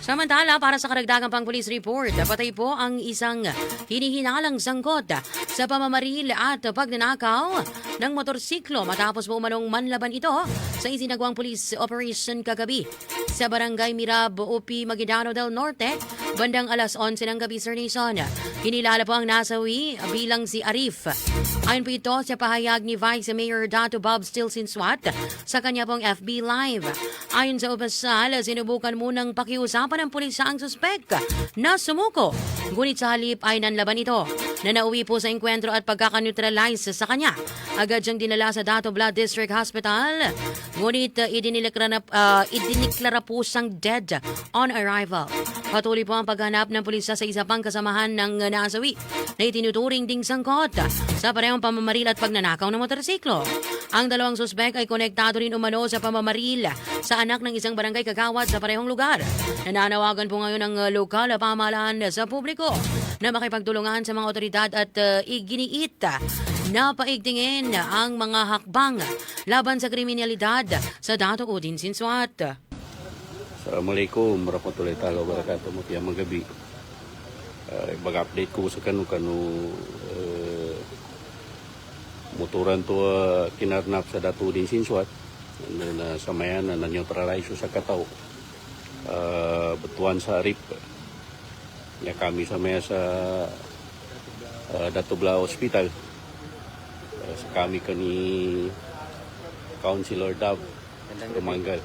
Samantala, para sa karagdagang pang police report, patay po ang isang hinihinalang sangkot sa pamamaril at pagnanakaw ng motorsiklo matapos po umanong manlaban ito sa isinagawang police operation kagabi sa Barangay Mirab, UP, Maguindanao del Norte, bandang alas 11 ng gabi, Sir Nason. Kinilala po ang nasawi bilang si Arif. Ayon po ito sa pahayag ni Vice Mayor Dato Bob Stilsinswat sa kanya pong FB Live. Ayon sa opisyal, sinubukan munang pakiusapan ng pulisya ang suspek na sumuko. Ngunit sa halip ay nanlaban ito na nauwi po sa enkwentro at pagkakaneutralize sa kanya. Agad siyang dinala sa Dato Blood District Hospital. Ngunit idiniklara po siyang dead on arrival. Patuloy po ang paghanap ng pulisya sa isa pang kasamahan ng nasawi na itinuturing ding sangkot sa parehong pamamaril at pagnanakaw ng motorsiklo. Ang dalawang suspek ay konektado rin umano sa pamamaril sa anak ng isang barangay kagawad sa parehong lugar. Nananawagan po ngayon ang lokal na pamahalaan sa publiko na makipagtulungan sa mga otoridad at iginiit na paigtingin ang mga hakbang laban sa kriminalidad sa Dato Udin Sinsuat. Assalamualaikum warahmatullahi wabarakatuh. Mutiyang magabi. Mag-update ko sa kanu motoran to kinarnap sa Dato Udin Sinsuat na samayan na neutralize sa kataw. Betuan sa Arif. Ya kami samaya sa Dato Bla Hospital. Sa kami kani Councilor Dab Rumanggal.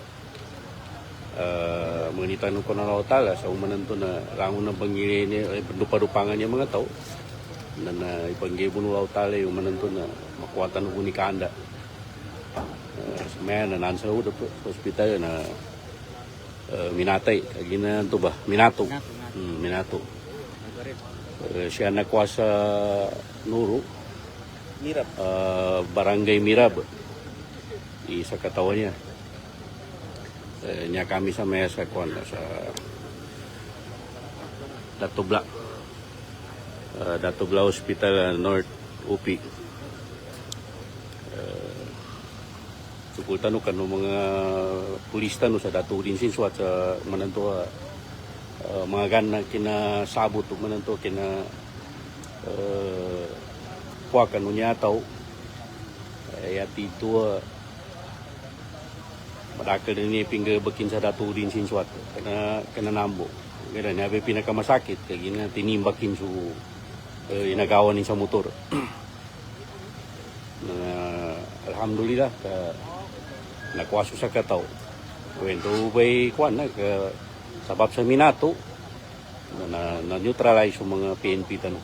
Mengitan ko na tala sa umanan to na rangon ng bangire ni dupa-dupangan niya mga tao na ipanggibon wa tala yung umanan to na makuwatan ko ni kanda sa maya na nansa ho sa hospital na minatay kagina to ba minato siya nakuha sa Nuro Mirab Barangay Mirab isa katawan niya niya kami sa mesa kuan sa Dato Bla Hospital North UP. Sukultan kan mga pulis tano sa Dato Udin Sinsuat sa mananto mga gan kinasabot mananto kina kuha kan niya tao ay atito madakal ni pingga bakin sa Dato Udin Sinsuat kana nambo gana ni abi pinakamasakit kay gina tinimbakin su inagawan ni sa motor na alhamdulillah ka nakwaso sa kataw wento bay kwan na ka sabab sa minato na neutralize yung mga PNP tano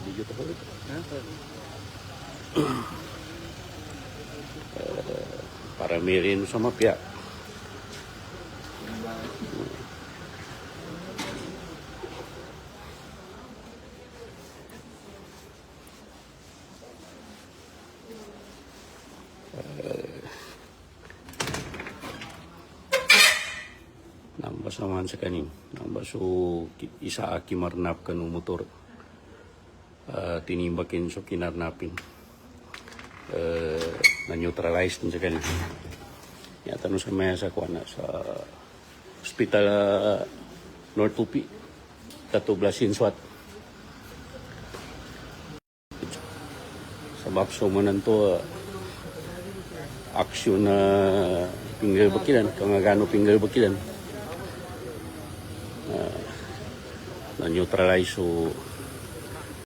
di jud ta para mirin sa mapya. Nambas naman sa kanin. Nambas so isa kimarnap kanong motor. Tinimbakin so kinarnapin. Na-neutralize din sa kanila. Yata no sa maya sa kuana sa hospital North UP Dato Bla Sinsuat. Sa bapso manan to aksyon na pinggel bakilan, kangagano pinggel bakilan. Na-neutralize so